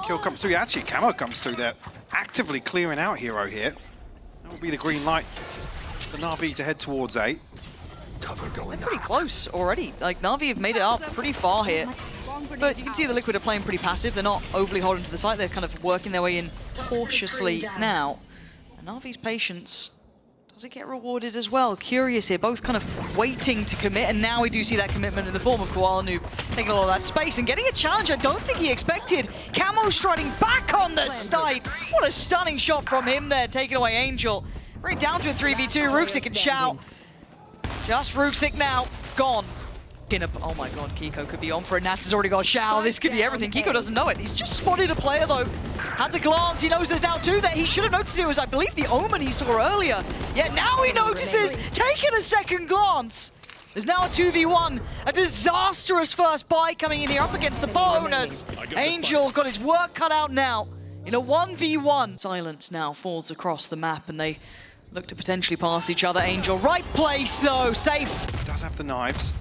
Kill comes through. Actually, Camo comes through there. Actively clearing out Hero here. That will be the green light for Navi to head towards A. Cover going They're pretty close already. Like, Navi have made it up pretty far here. But you can see the Liquid are playing pretty passive. They're not overly holding to the site. They're kind of working their way in cautiously now. And Navi's patience, does it get rewarded as well? Curious here, both kind of waiting to commit, and now we do see that commitment in the form of Koala Noob taking a lot of that space and getting a challenge I don't think he expected. Camo striding back on the site. What a stunning shot from him there, taking away Angel. Right down to a 3v2, Ruxic and Xiao. Just Ruxic now, gone. Oh my god, Kiko could be on for it. Nats has already got Xiao. This could be everything. Kiko doesn't know it. He's just spotted a player though. Has a glance. He knows there's now two there. He should have noticed it was, I believe, the Omen he saw earlier. Yet now he notices, taking a second glance. There's now a 2v1. A disastrous first buy coming in here up against the bonus. Angel got his work cut out now in a 1v1. Silence now falls across the map and they look to potentially pass each other. Angel, right place though, safe. Does have the knives.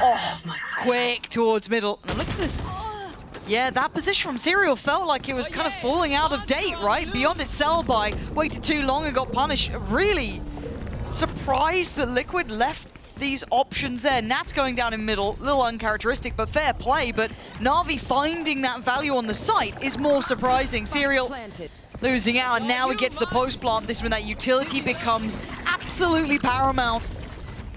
Oh, quick towards middle. And look at this. Yeah, that position from Serial felt like it was kind of falling out of date, right? Beyond its sell-by, waited too long and got punished. Really surprised that Liquid left these options there. Nat's going down in middle, a little uncharacteristic, but fair play. But Navi finding that value on the site is more surprising. Serial losing out, and now we get to the post plant. This is when that utility becomes absolutely paramount.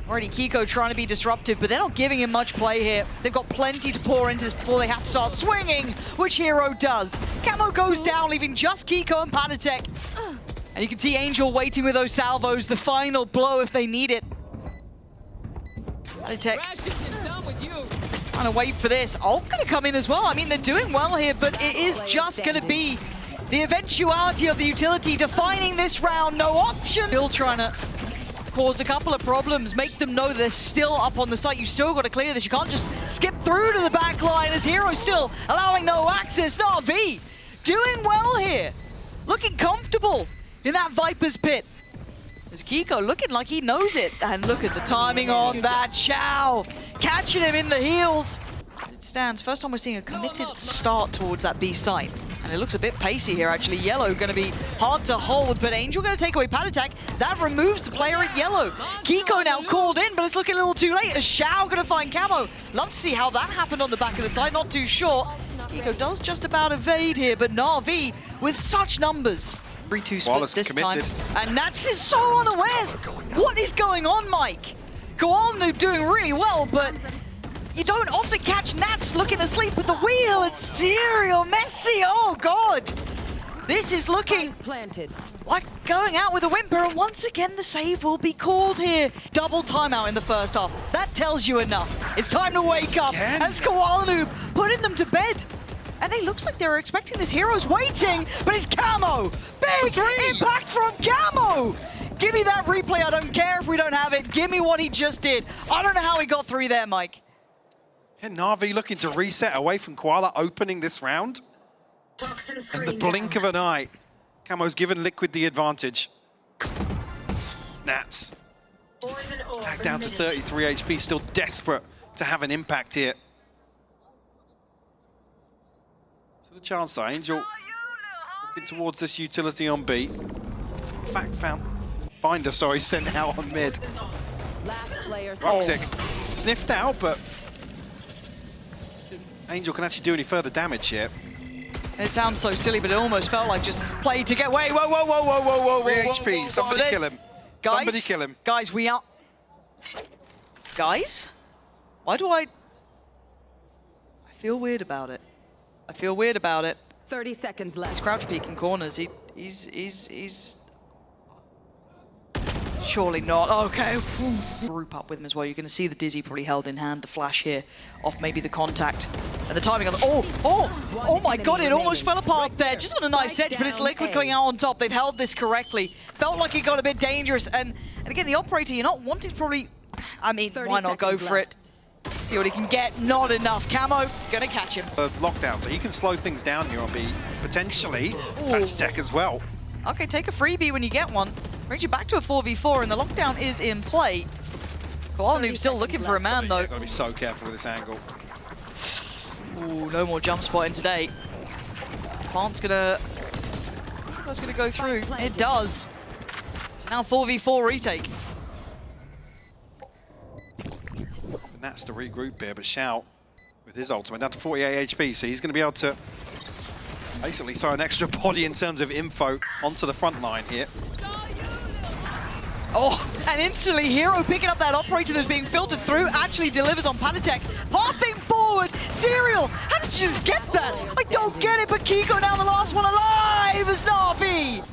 Already Kiko trying to be disruptive, but they're not giving him much play here. They've got plenty to pour into this before they have to start swinging, which Hero does. Camo goes down, leaving just Kiko and Panatek. And you can see Angel waiting with those salvos, the final blow if they need it. Panatek trying to wait for this. Ult gonna come in as well. I mean, they're doing well here, but it is just gonna be the eventuality of the utility defining this round. No option. Still trying to cause a couple of problems, make them know they're still up on the site. You still got to clear this. You can't just skip through to the back line as Hero still allowing no access. Navi doing well here, looking comfortable in that Viper's pit. As Kiko looking like he knows it. And look at the timing on that. Xiao catching him in the heels. As it stands, first time we're seeing a committed start towards that B site. And it looks a bit pacey here, actually. Yellow going to be hard to hold, but Angel going to take away Panatek. That removes the player at Yellow. Kiko now called in, but it's looking a little too late. As Xiao going to find Camo. Love to see how that happened on the back of the side. Not too sure. Kiko does just about evade here, but Navi with such numbers. 3-2 split this time. And Nats is so unawares. What is going on, Mike? Koala Noob doing really well, but you don't often catch Nats looking asleep at the wheel. It's Serial messy. Oh god, this is looking like going out with a whimper, and once again the save will be called here. Double timeout in the first half. That tells you enough. It's time to wake up. As Koala Noob putting them to bed. And it looks like they were expecting this. Hero's waiting, but it's Camo. Big impact from Camo. Give me that replay. I don't care if we don't have it. Give me what he just did. I don't know how he got through there, Mike. Yeah, Navi looking to reset away from Koala, opening this round. In the blink of an eye, Camo's given Liquid the advantage. Nats back down to 33 HP, still desperate to have an impact here. So the chance though, Angel looking towards this utility on B. In fact, Finder, sorry, sent out on mid. Roxic sniffed out, but Angel can actually do any further damage here. It sounds so silly, but it almost felt like just play to get away. Whoa, whoa, whoa, whoa, whoa, whoa, whoa. 3 HP, somebody kill him. Guys, somebody kill him. Guys, we are... Guys? Why do I feel weird about it. I feel weird about it. 30 seconds left. He's crouch peeking corners. He's... Surely not. Okay. Group up with him as well. You're going to see the Dizzy probably held in hand. The flash here off maybe the contact. And the timing on the... Oh my god, it almost fell apart there. Just on a nice edge, but it's Liquid coming out on top. They've held this correctly. Felt like it got a bit dangerous. And again, the operator, you're not wanting to probably... I mean, why not go for it? See what he can get. Not enough. Camo, gonna catch him. Lockdown, so he can slow things down here on B. Potentially, Panatek as well. Okay, take a freebie when you get one. Brings you back to a 4v4, and the lockdown is in play. Koala Noob's still looking for a man, though. Gotta be so careful with this angle. Ooh, no more jump spotting today. Plant's gonna... That's gonna go through. It does. So now 4v4 retake. Nats to regroup here, but Xiao with his ultimate down to 48 HP, so he's going to be able to basically throw an extra body in terms of info onto the front line here. Oh, and instantly Hero picking up that operator that's being filtered through actually delivers on Panatek. Pathing forward, Serial, how did you just get that? I don't get it, but Kiko now the last one alive as Navi.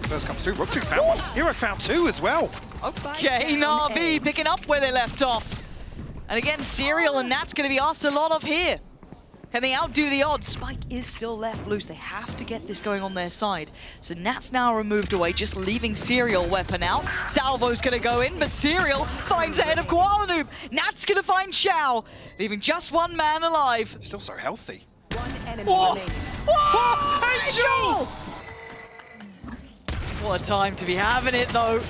First comes through, Rooksy found one. Hero's found two as well. Okay, Navi picking up where they left off. And again, Serial and Nat's going to be asked a lot of here. Can they outdo the odds? Spike is still left loose. They have to get this going on their side. So Nat's now removed away, just leaving Serial weapon out. Salvo's going to go in, but Serial finds ahead of Koala Noob. Nat's going to find Xiao, leaving just one man alive. Still so healthy. One enemy remaining. Whoa! Angel! What a time to be having it, though.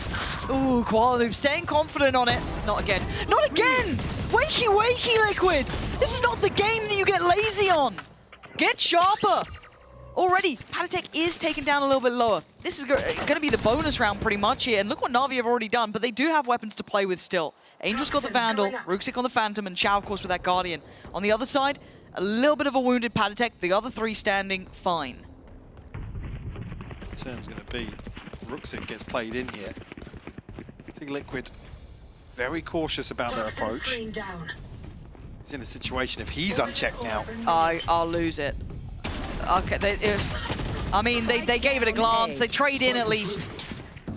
Ooh, Koala Noob staying confident on it. Not again. Not again! Wakey, wakey, Liquid! This is not the game that you get lazy on. Get sharper. Already, Panatek is taken down a little bit lower. This is going to be the bonus round pretty much here. And look what Navi have already done, but they do have weapons to play with still. Angel's got the Vandal, Rooksik on the Phantom, and Xiao, of course, with that Guardian. On the other side, a little bit of a wounded Panatek. The other three standing fine. Concern's going to be Rooksik gets played in here. I think Liquid very cautious about their approach. He's in a situation if he's unchecked now. I'll lose it. Okay, they gave it a glance. They trade in at least.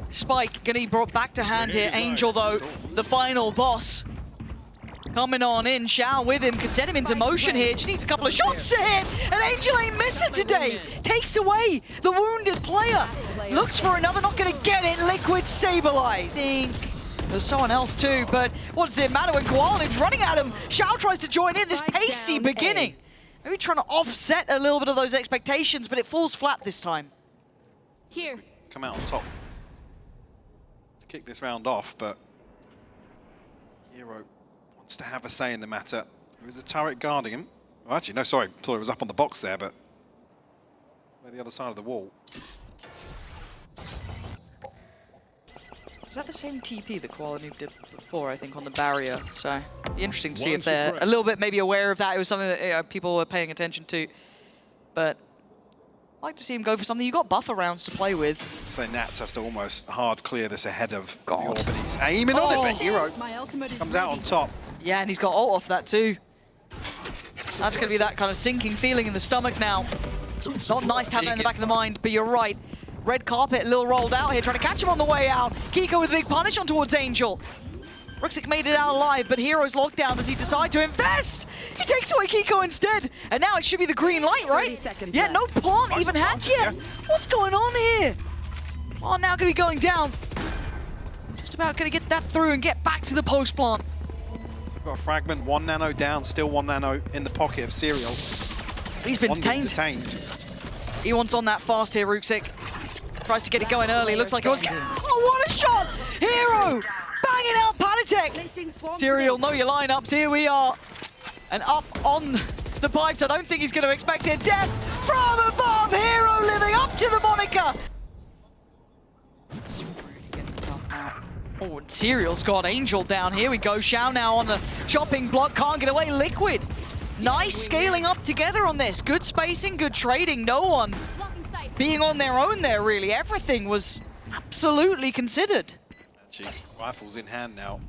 Spike gonna be brought back to hand here. Angel though, the final boss. Coming on in, Xiao with him, can send him into motion here. Just needs a couple of shots to hit, and Angel ain't missing today. Takes away the wounded player. Looks for another, not gonna get it. Liquid stabilizing. There's someone else too, but what does it matter when Koala Noob's running at him? Xiao tries to join in, this pacey beginning. Maybe trying to offset a little bit of those expectations, but it falls flat this time. Here. Come out on top to kick this round off, but Hero wants to have a say in the matter. There is a turret guarding him. Well, actually, no, sorry. Thought it was up on the box there, but where the other side of the wall. Is that the same TP that Koala Noob did before, I think, on the barrier? So, be interesting to see if they're a little bit maybe aware of that. It was something that people were paying attention to. But I'd like to see him go for something. You got buffer rounds to play with. So Nats has to almost hard clear this ahead of the orb, but he's aiming on it, but Hero comes out on top. Yeah, and he's got ult off that too. That's going to be that kind of sinking feeling in the stomach now. Not nice to have that in the back of the mind, but you're right. Red carpet, a little rolled out here, trying to catch him on the way out. Kiko with a big punish on towards Angel. Rooksik made it out alive, but Hero's locked down. Does he decide to invest? He takes away Kiko instead. And now it should be the green light, right? Yeah, no plant even hatch yet. What's going on here? Oh, now going to be going down. Just about going to get that through and get back to the post plant. Got a fragment, 1 nano down, still 1 nano in the pocket of Serial. He's been detained. He wants on that fast here, Rooksik. Tries to get it going early. Looks like it was... Oh, what a shot! Hero! Banging out Panatek! Serial, know your lineups. Here we are. And up on the pipes. I don't think he's going to expect it. Death from above! Hero living up to the moniker! It's really getting tough now. Oh, and Serial's got Angel down. Here we go. Xiao now on the chopping block. Can't get away. Liquid. Nice scaling up together on this. Good spacing, good trading. No one being on their own there, really. Everything was absolutely considered. Actually, rifles in hand now.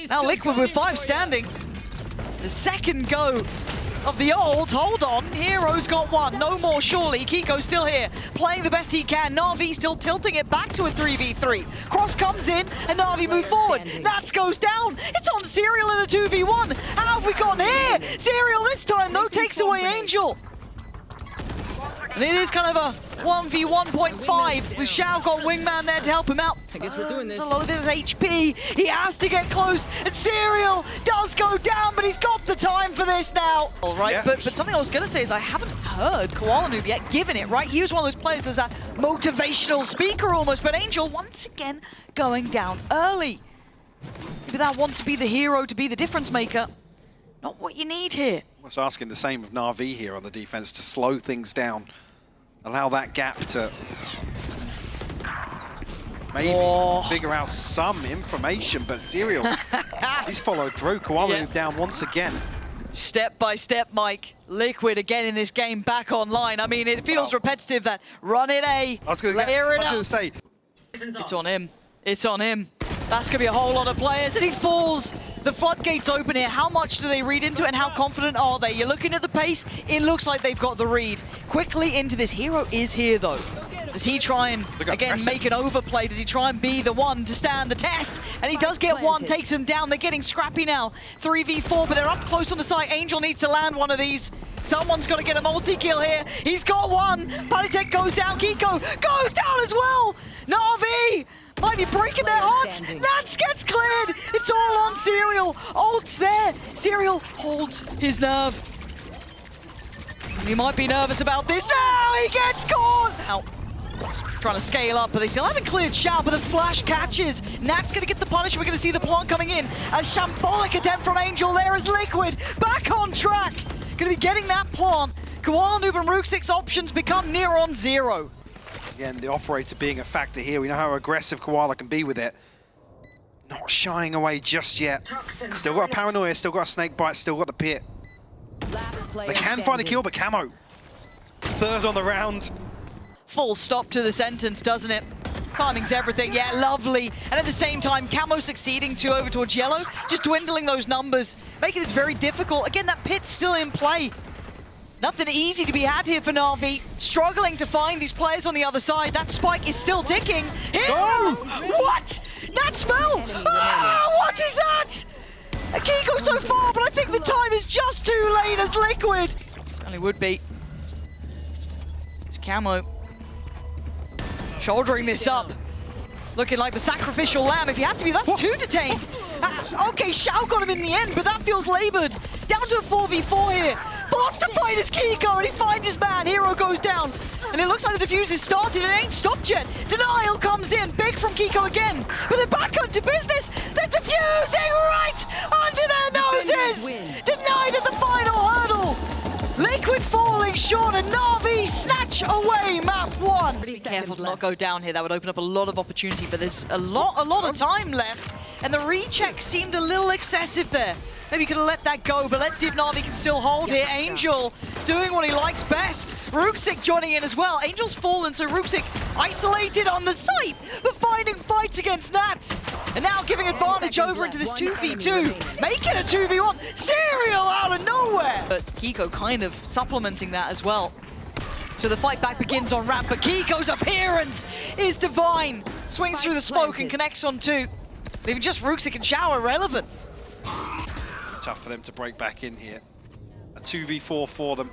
Now Liquid with 5 standing. The second go of the ult. Hold on, Hero's got 1. No more, surely. Kiko's still here, playing the best he can. Navi still tilting it back to a 3v3. Cross comes in, and Navi move forward. Nats goes down. It's on Serial in a 2v1. How have we gone here? Serial this time, though, takes away Angel. And it is kind of a 1v1.5 with Xiao got Wingman there to help him out. I guess we're doing this. A lot of his HP. He has to get close, and Serial does go down, but he's got the time for this now. All right, yeah. But something I was going to say is I haven't heard Koala Noob yet given it, right? He was one of those players that's that motivational speaker almost, but Angel once again going down early. Maybe that want to be the hero, to be the difference maker. not what you need here. Almost asking the same of Navi here on the defense to slow things down. Allow that gap to maybe figure out some information, but Serial, he's followed through. Koala moved down once again. Step by step, Mike. Liquid again in this game, back online. I mean, it feels repetitive that run it A, layer it up. Say. It's on him. It's on him. That's going to be a whole lot of players, and he falls. The floodgates open here. How much do they read into it, and how confident are they? You're looking at the pace. It looks like they've got the read. Quickly into this. Hero is here, though. Does he try and, again, make an overplay? Does he try and be the one to stand the test? And he does get one, takes him down. They're getting scrappy now. 3v4, but they're up close on the side. Angel needs to land one of these. Someone's got to get a multi-kill here. He's got one. Palitek goes down. Kiko goes down as well. Navi might be breaking their hearts. Nats gets cleared. It's all on Serial. Ult's there. Serial holds his nerve. He might be nervous about this. Now he gets caught. Out. Trying to scale up, but they still haven't cleared Shao, but the flash catches. Nat's going to get the punish. We're going to see the plant coming in. A shambolic attempt from Angel there as Liquid back on track. Going to be getting that plant. Koala Noob and Rooksik's options become near on zero. Again, the operator being a factor here. We know how aggressive Koala can be with it. Not shying away just yet. Still got a paranoia, still got a snake bite, still got the pit. They can find a kill, but Camo. Third on the round. Full stop to the sentence, doesn't it? Timing's everything, yeah, lovely. And at the same time, Camo succeeding to over towards Yellow, just dwindling those numbers, making this very difficult. Again, that pit's still in play. Nothing easy to be had here for Navi. Struggling to find these players on the other side. That spike is still ticking. Here! What? Nats fell! Ah, what is that? Akiko so far, but I think the time is just too late as Liquid. Certainly would be. It's Camo. Shouldering this up. Looking like the sacrificial lamb. If he has to be, that's two detained. Okay, Shao got him in the end, but that feels labored. Down to a 4v4 here. Forced to fight his Kiko, and he finds his man. Hero goes down. And it looks like the defuse is started. It ain't stopped yet. Denial comes in. Big from Kiko again. But they're back up to business. They're defusing right under their noses. Denied at the final hurdle. Liquid falling short, and Navi snatch away map one. Be careful to not go down here. That would open up a lot of opportunity, but there's a lot of time left, and the recheck seemed a little excessive there. Maybe could have let that go, but let's see if Navi can still hold here. Angel doing what he likes best. Rooksik joining in as well. Angel's fallen, so Rooksik isolated on the site, but finding fights against Nats. And now giving advantage over into this 2v2. Making a 2v1. Serial out of nowhere. But Kiko kind of supplementing that as well. So the fight back begins on ramp, but Kiko's appearance is divine. Swings through the smoke and connects on two. Leaving just Rooksik and Shao irrelevant. Tough for them to break back in here. A 2v4 for them.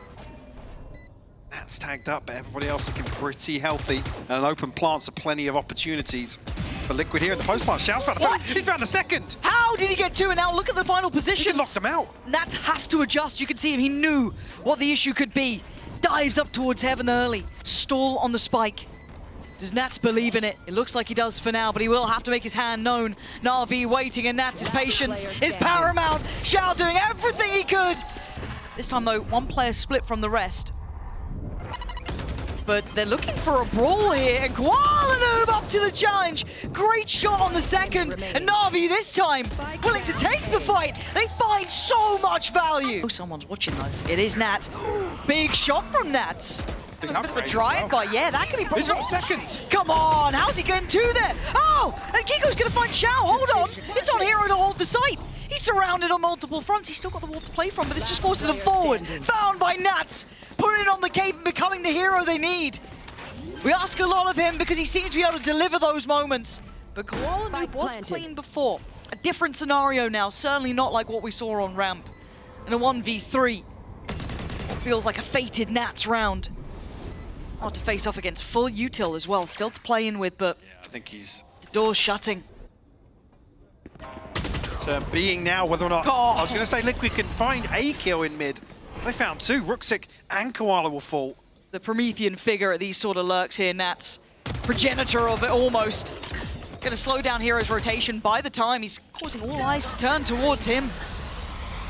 That's tagged up, but everybody else looking pretty healthy. And an open plant, so plenty of opportunities for Liquid here in the post plant. Shao's found the first. He's found the second. How did he get two? And now look at the final position. He locked him out. Nats has to adjust. You can see him. He knew what the issue could be. Dives up towards heaven early. Stall on the spike. Does Nats believe in it? It looks like he does for now, but he will have to make his hand known. Navi waiting, and Nats' patience is paramount. Shao doing everything he could. This time, though, one player split from the rest. But they're looking for a brawl here, and Koala Noob up to the challenge. Great shot on the second, and Navi this time willing to take the fight. They find so much value. Oh, someone's watching, though. It is Nats. Big shot from Nats. A bit of a drive-by, yeah, that could be... He's got second! Come on, how's he getting two there? Oh, and Kiko's gonna find Shao, hold on. It's on Hero to hold the site. He's surrounded on multiple fronts. He's still got the wall to play from, but this just forces them forward. Found by Nats, putting it on the cape and becoming the hero they need. We ask a lot of him because he seems to be able to deliver those moments. But Koala Noob was clean before. A different scenario now, certainly not like what we saw on ramp. In a 1v3, it feels like a fated Nats round. Hard to face off against full util as well, still to play in with, but yeah, I think he's... The door's shutting. So being now whether or not... I was going to say Liquid can find a kill in mid. They found two. Rooksik and Koala will fall. The Promethean figure at these sort of lurks here, Nats. Progenitor of it almost. Going to slow down Hero's rotation by the time he's causing all eyes to turn towards him.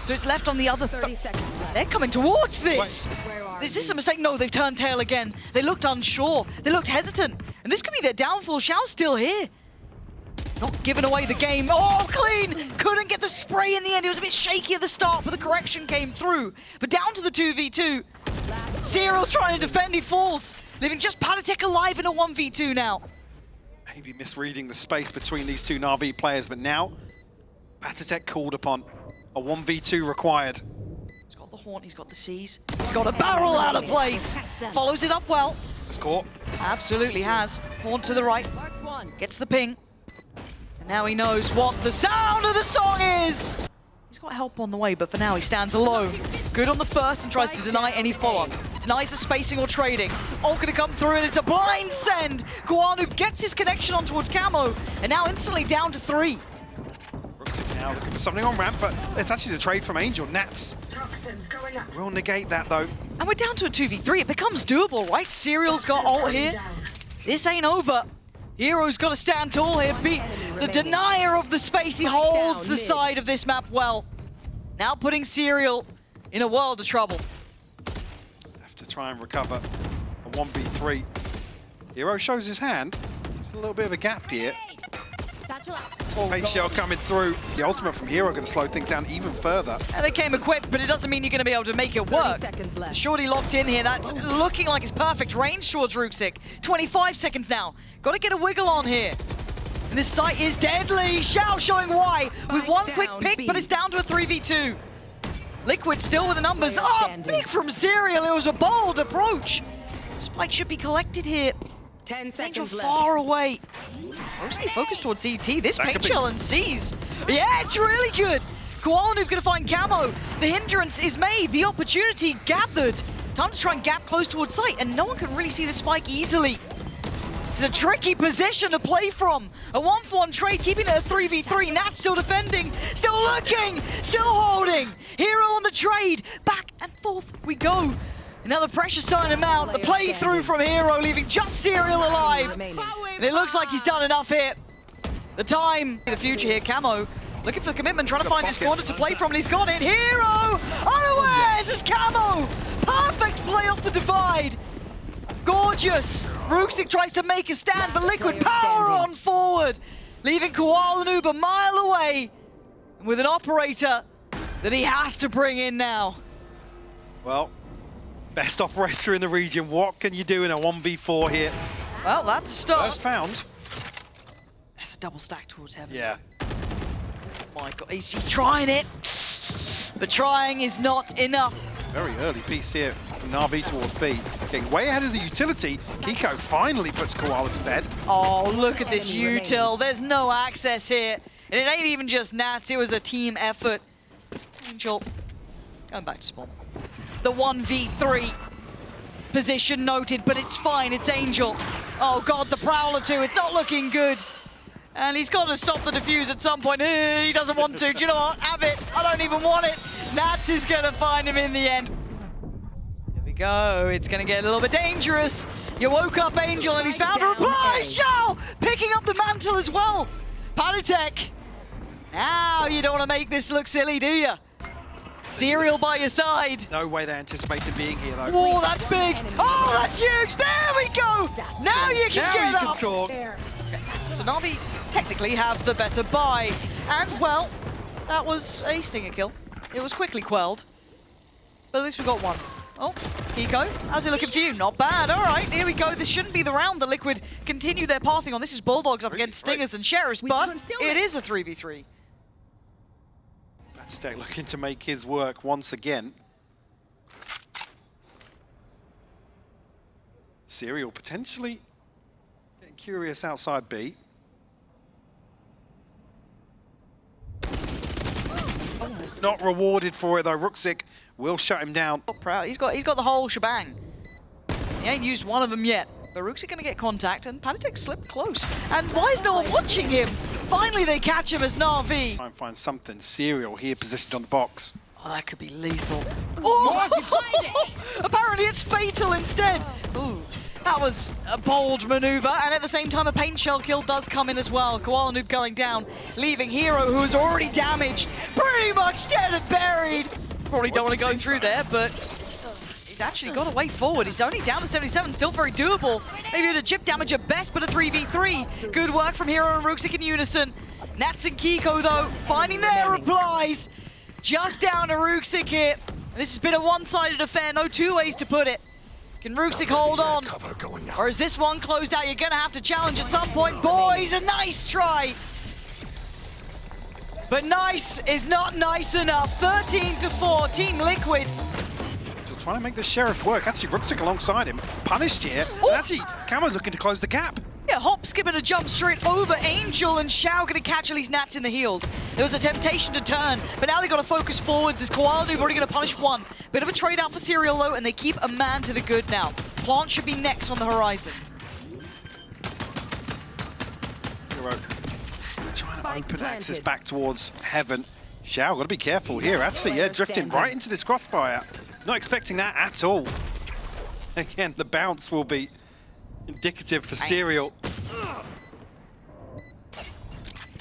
So it's left on the other. 30 seconds left. They're coming towards this. Where are Is this a mistake? No, they've turned tail again. They looked unsure. They looked hesitant. And this could be their downfall. Xiao's still here. Not giving away the game. Oh, clean! Couldn't get the spray in the end. It was a bit shaky at the start, but the correction came through. But down to the 2v2. Zero trying to defend, he falls. Leaving just Patatek alive in a 1v2 now. Maybe misreading the space between these two Navi players, but now Patatek called upon. A 1v2 required. He's got the Haunt, he's got the Seize. He's got a barrel out of place. Follows it up well. Score. Absolutely has. Haunt to the right. Marked one. Gets the ping. And now he knows what the sound of the song is. He's got help on the way, but for now he stands alone. Good on the first and tries to deny any follow-up. Denies the spacing or trading. Ult gonna come through and it's a blind send. Guanu gets his connection on towards Camo and now instantly down to 3. Rooksik now looking for something on ramp, but it's actually the trade from Angel. Nats will negate that though. And we're down to a 2v3. It becomes doable, right? Serial's got ult here. This ain't over. Hero's got to stand tall here. Be the denier of the space. He holds the side of this map well. Now putting Serial in a world of trouble. Have to try and recover a 1v3. Hero shows his hand. There's a little bit of a gap here. Base shell coming through. The ultimate from Hero going to slow things down even further. And they came equipped, but it doesn't mean you're going to be able to make it work. 30 seconds left. Shorty locked in here. That's looking like it's perfect range towards Rooksik. 25 seconds now. Got to get a wiggle on here. And this site is deadly. Xiao showing why with one quick pick, but it's down to a 3v2. Liquid still with the numbers. Oh, big from Serial. It was a bold approach. Spike should be collected here. 10 Angel seconds left. far away. Mostly focused towards CT. This paint chill and Seize. Yeah, it's really good. Koala Noob gonna find Camo. The hindrance is made. The opportunity gathered. Time to try and gap close towards sight, and no one can really see the spike easily. This is a tricky position to play from. A 1-for-1 trade, keeping it a 3v3. Nat still defending, still looking, still holding. Hero on the trade. Back and forth we go. And now the pressure's starting to mount. The play through from Hero, leaving just Serial alive. And it looks like he's done enough here. The time, the future here. Camo looking for the commitment, trying to find his corner to play from, and he's got it. Hero unawares. This is Camo. Perfect play off the divide. Gorgeous. Rooksik tries to make a stand, but Liquid power on forward, leaving Koala Noob a mile away with an operator that he has to bring in now. Well, best operator in the region. What can you do in a 1v4 here? Well, that's a start. First found. That's a double stack towards heaven. Yeah. Oh my God, he's trying it, but trying is not enough. Very early piece here from Navi towards B. Getting way ahead of the utility. Kiko finally puts Koala to bed. Oh, look at this util. There's no access here. And it ain't even just Nats, it was a team effort. Angel going back to spawn. The 1v3 position noted, but it's fine, it's Angel. Oh God, the Prowler too, it's not looking good. And he's got to stop the defuse at some point. He doesn't want to. Do you know what? Have it. I don't even want it. Nats is going to find him in the end. Here we go. It's going to get a little bit dangerous. You woke up Angel and he's found a reply. Xiao picking up the mantle as well. Patatek. Now you don't want to make this look silly, do you? Serial by your side. No way they anticipated being here though. Whoa, that's big. Oh, that's huge. There we go. Now you can get Now you up. can talk. So Navi technically have the better buy. And, well, that was a stinger kill. It was quickly quelled. But at least we got one. Oh, Kiko, how's it looking for you? Not bad. All right, here we go. This shouldn't be the round the Liquid continue their pathing on. This is Bulldogs up against Stingers and Sheriffs, but it is a 3v3. Patatek looking to make his work once again. Serial potentially getting curious outside B. Not rewarded for it though. Rooksik will shut him down. Proud. He's got the whole shebang. He ain't used one of them yet. But Rooksik gonna get contact, and Patatek slipped close. And why is no one watching him? Finally they catch him as Navi. Try and find something. Serial here positioned on the box. Oh, that could be lethal. Oh! Apparently it's fatal instead. Ooh. That was a bold maneuver, and at the same time, a paint shell kill does come in as well. Koala Noob going down, leaving Hero, who is already damaged, pretty much dead and buried. Probably don't want to go through there, but he's actually got a way forward. He's only down to 77, still very doable. Maybe a chip damage at best, but a 3v3. Good work from Hero and Rooksik in unison. Nats and Kiko, though, finding their replies. Just down to Rooksik here. This has been a one-sided affair, no two ways to put it. Can Rooksik hold on? Or is this one closed out? You're going to have to challenge at some point. Boys, a nice try. But nice is not nice enough. 13-4, Team Liquid. Still trying to make the Sheriff work. Actually, Rooksik alongside him. Punished here. And actually, Camo's looking to close the gap. Yeah, hop, skip, and a jump straight over. Angel and Shao going to catch at least Nats in the heels. There was a temptation to turn, but now they got to focus forwards as Koala Noob already going to punish one. Bit of a trade out for Serial though, and they keep a man to the good now. Plant should be next on the horizon. Hero trying to open access back towards Heaven. Shao, got to be careful here. Actually, yeah, drifting right into this crossfire. Not expecting that at all. Again, the bounce will be indicative for Serial.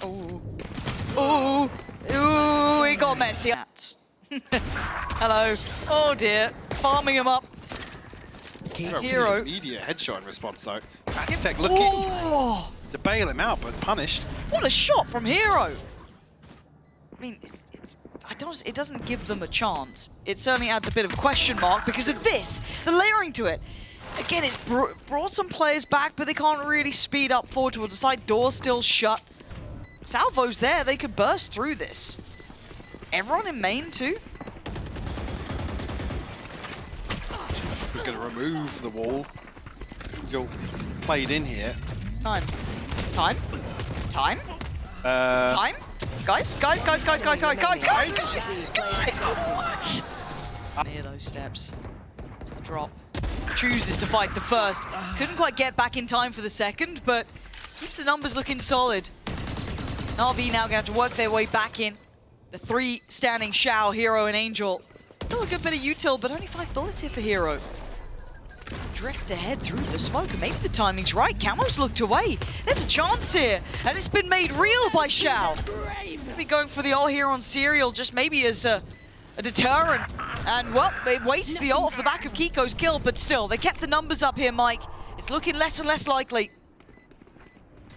Ooh. Ooh. Ooh, it got messy. Hello. Oh dear. Farming him up. Hero. Immediate headshot in response though. Aztec looking to bail him out, but punished. What a shot from Hero. I mean, it doesn't give them a chance. It certainly adds a bit of question mark because of this, the layering to it. Again, it's brought some players back, but they can't really speed up forward towards the side. Door's still shut. Salvo's there. They could burst through this. Everyone in main, too? We're going to remove the wall. Angel played in here. Time. Time? Time? Time? Guys? What? Near those steps. It's the drop. Chooses to fight the first. Couldn't quite get back in time for the second, but keeps the numbers looking solid. Navi now gonna have to work their way back in. The three standing Shao, Hero, and Angel. Still a good bit of util, but only 5 bullets here for Hero. Drift ahead through the smoke, and maybe the timing's right. Camo's looked away. There's a chance here, and it's been made real by Shao. Maybe going for the ult here on Serial, just maybe as a deterrent. And, well, it wastes the ult off the back of Kiko's kill, but still, they kept the numbers up here, Mike. It's looking less and less likely.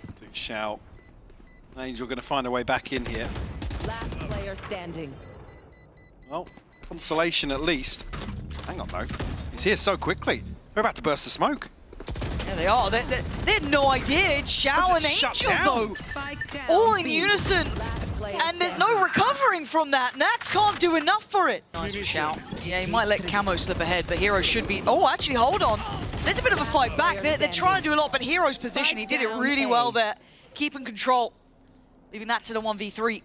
I think Shao and Angel going to find a way back in here. Last player standing. Well, consolation at least. Hang on, though. He's here so quickly. They're about to burst the smoke. There they are. They had no idea. It's Shao and Angel, though. All in unison. And there's no recovering from that. Nats can't do enough for it. Nice for Shao. Yeah, he might let Camo slip ahead, but Hero should be... Oh, actually, hold on. There's a bit of a fight back. They're trying to do a lot, but Hero's position, he did it really well there. Keeping control. Leaving Nats in a 1v3.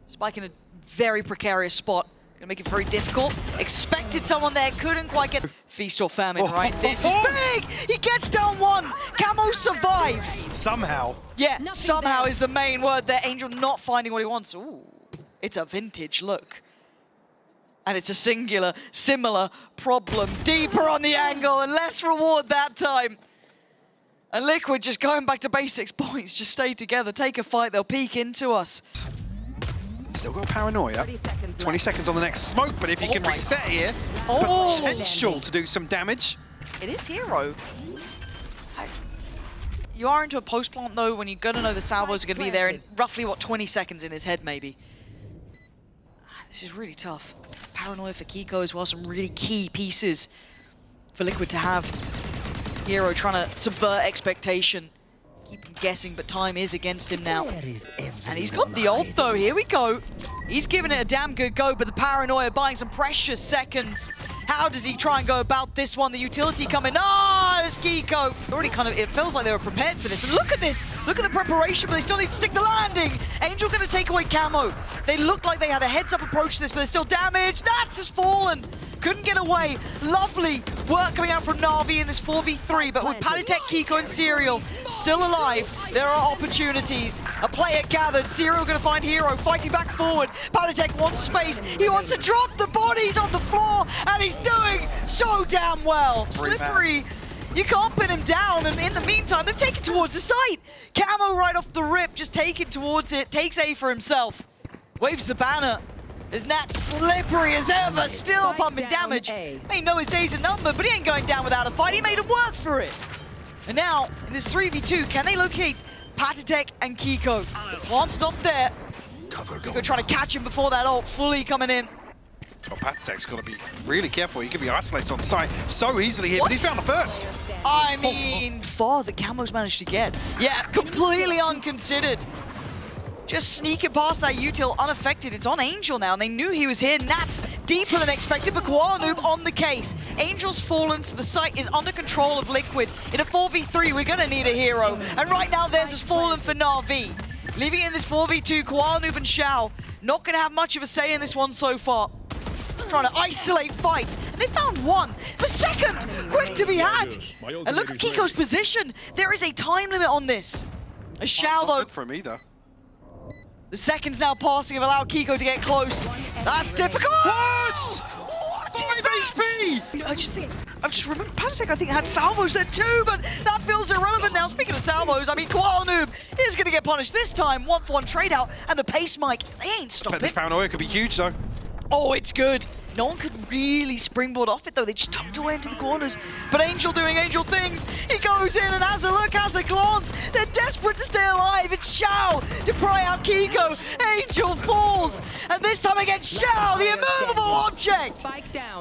Spike in a very precarious spot. Gonna make it very difficult. Expected someone there, couldn't quite get... Feast or famine, right? This is big! He gets down one! Camo survives! Somehow. Yeah, somehow is the main word there. Angel not finding what he wants. Ooh, it's a vintage look. And it's a similar problem. Deeper on the angle and less reward that time. And Liquid just going back to basics. Points, just stay together, take a fight, they'll peek into us. Still got paranoia. 20 seconds on the next smoke, but if you can reset here, Oh, potential to do some damage. it is Hero. You are into a post plant though when you're gonna know the salvos are gonna be there in roughly, what, 20 seconds in his head maybe. This is really tough. Paranoia for Kiko as well, some really key pieces for Liquid to have. Hero trying to subvert expectation. Keep him guessing, but time is against him now. And he's got the ult though, here we go. He's giving it a damn good go, but the paranoia buying some precious seconds. How does he try and go about this one? The utility coming, oh, Natus Kiko. Already kind of, it feels like they were prepared for this. And look at this. Look at the preparation, but they still need to stick the landing. Angel going to take away camo. They look like they had a heads-up approach to this, but they're still damaged. Nats has fallen. Couldn't get away. Lovely work coming out from Navi in this 4v3, but with Palitek, Kiko, and Serial still alive, there are opportunities. A player gathered. Serial going to find Hero, fighting back forward. Palitek wants space. He wants to drop the bodies on the floor, and he's doing so damn well. Slippery. You can't pin him down, and in the meantime, they've taken towards the site. Camo right off the rip, just taking towards it, takes A for himself. Waves the banner. Is Nat slippery as ever, still pumping damage. Ain't know his days are numbered, but he ain't going down without a fight. He made him work for it. And now, in this 3v2, can they locate Patatek and Kiko? The plant's not there. Kiko trying to catch him before that ult fully coming in. Well, Patatek's got to be really careful. He could be isolated on the side so easily here, but he's found the first. I mean, far that Camo's managed to get. Yeah, completely unconsidered. Just sneaking past that util unaffected. It's on Angel now, and they knew he was here. Nats deeper than expected, but Koala Noob on the case. Angel's fallen, so the site is under control of Liquid. In a 4v3, we're gonna need a hero. And right now, theirs has fallen for Navi. Leaving in this 4v2, Koala Noob and Xiao not gonna have much of a say in this one so far. Trying to isolate fights, and they found one. The second, quick to be had. And look at Kiko's position. There is a time limit on this. A Xiao, though. Good for him either. The seconds now passing have allowed Kiko to get close. That's difficult! What? 5 HP! I just remember Patatek, I think, had salvos there too, but that feels irrelevant now. Speaking of salvos, I mean, Koala Noob is going to get punished this time. 1-for-1 trade out, and the pace mic, they ain't stopping. This paranoia could be huge, though. Oh, it's good. No one could really springboard off it, though. They just tucked away into the corners. But Angel doing Angel things. He goes in and has a look, has a glance. They're desperate to stay alive. It's Xiao to pry out Kiko. Angel falls. And this time against Xiao, the immovable object.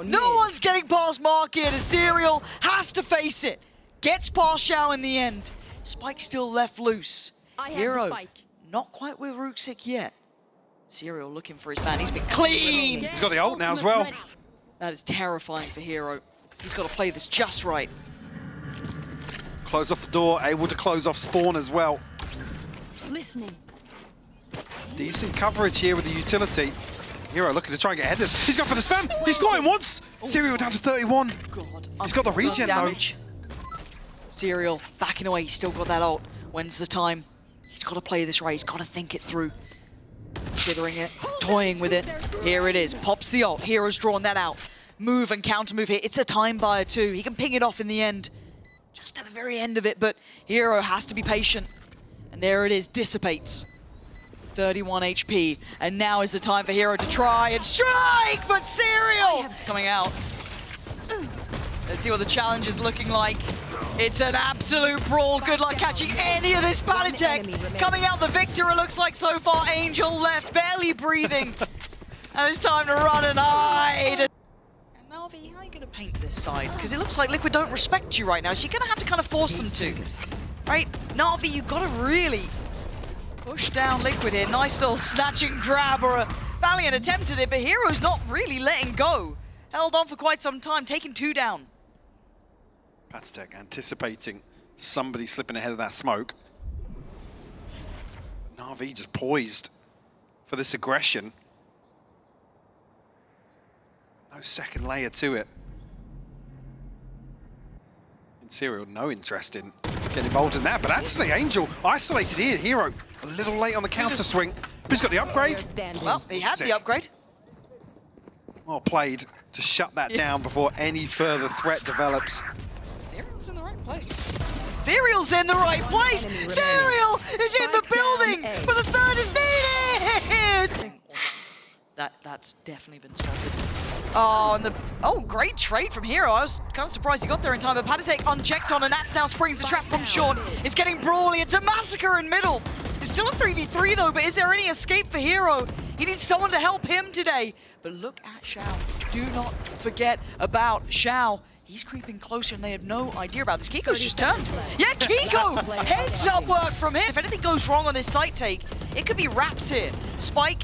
No one's getting past Mark here. The Serial has to face it. Gets past Xiao in the end. Spike still left loose. Hero, not quite with Ruxic yet. Serial looking for his ban. He's been clean. He's got the ult now as well. That is terrifying for Hero. He's got to play this just right. Close off the door, able to close off spawn as well. Listening. Decent coverage here with the utility. Hero looking to try and get ahead of this. He's gone for the spam. He's got him once. Serial down to 31. God. He's got the regen though. Serial backing away. He's still got that ult. When's the time? He's got to play this right. He's got to think it through. Considering it, toying with it. Here it is, pops the ult. Hero's drawn that out. Move and counter move here. It's a time buyer too. He can ping it off in the end. Just at the very end of it, but Hero has to be patient. And there it is, dissipates. 31 HP. And now is the time for Hero to try and strike, but Serial coming out. Let's see what the challenge is looking like. It's an absolute brawl. Good luck catching any of this Patatek. Coming out the victor, it looks like so far. Angel left, barely breathing. And it's time to run and hide. And Navi, how are you going to paint this side? Because it looks like Liquid don't respect you right now, so you're going to have to kind of force them to. Right? Navi, you've got to really push down Liquid here. Nice little snatch and grab, or a Valiant attempted it, but Hero's not really letting go. Held on for quite some time, taking 2 down. Patatek anticipating somebody slipping ahead of that smoke. Navi just poised for this aggression. No second layer to it. And Serial, no interest in getting involved in that, but actually Angel isolated here. Hero a little late on the counter swing, but he's got the upgrade. Well, he had the upgrade. Well played to shut that down before any further threat develops. Serial's in the right place. Serial's in the right place! Serial is in the building! But the third is needed! That's definitely been spotted. Oh, and great trade from Hero. I was kind of surprised he got there in time, but Patatek unchecked on, and Nats now springs the trap from short. It's getting brawly. It's a massacre in middle. It's still a 3v3 though, but is there any escape for Hero? He needs someone to help him today. But look at Xiao. Do not forget about Xiao. He's creeping closer and they have no idea about this. Kiko's just turned. Yeah, Kiko! Heads up work from him. If anything goes wrong on this site take, it could be Raps here. Spike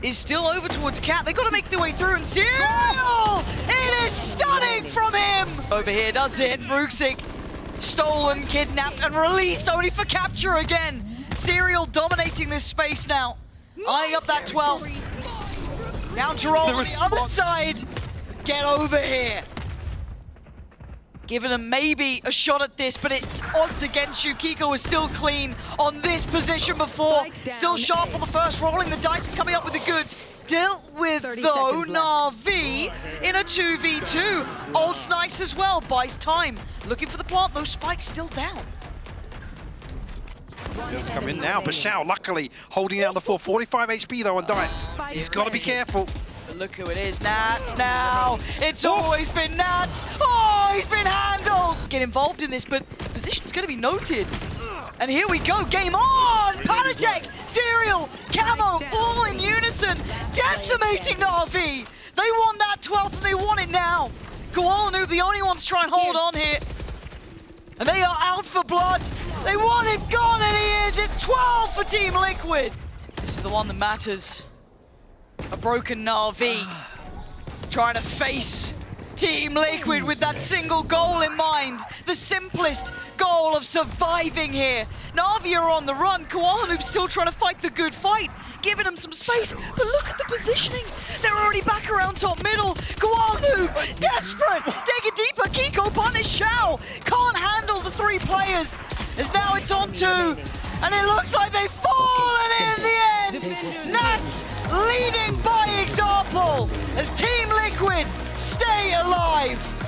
is still over towards Cat. They've got to make their way through, and Serial! It is stunning from him! Over here does it. Ruxic stolen, kidnapped, and released only for capture again. Serial dominating this space now. Eyeing up that 12. Down to roll on the other side. Get over here. Giving them maybe a shot at this, but it's odds against you. Kiko is still clean on this position before. Still sharp on the first, rolling the dice and coming up with the goods. Dealt with, though, Navi in a 2v2. Ult's nice as well, buys time. Looking for the plant, those spikes still down. He'll come in now. Bashal, luckily, holding out the 45 HP, though, on dice. He's got to be careful. But look who it is, Nats now. It's always been Nats. Oh, he's been handled. Get involved in this, but position's going to be noted. And here we go, game on! Panatek, Serial, Camo, all in unison, decimating Navi. They want that 12th and they want it now. Koala Noob, the only ones trying to hold on here. And they are out for blood. They want him gone, and he is. It's 12 for Team Liquid. This is the one that matters. A broken Navi trying to face Team Liquid with that single goal in mind. The simplest goal of surviving here. Navi are on the run. Koala Noob's still trying to fight the good fight, giving them some space. But look at the positioning. They're already back around top middle. Koala Noob, desperate. Dig it deeper. Kiko punish Shao. Can't handle the 3 players. As now it's on 2. And it looks like they've fallen in the end. Nats leading by example as Team Liquid stay alive.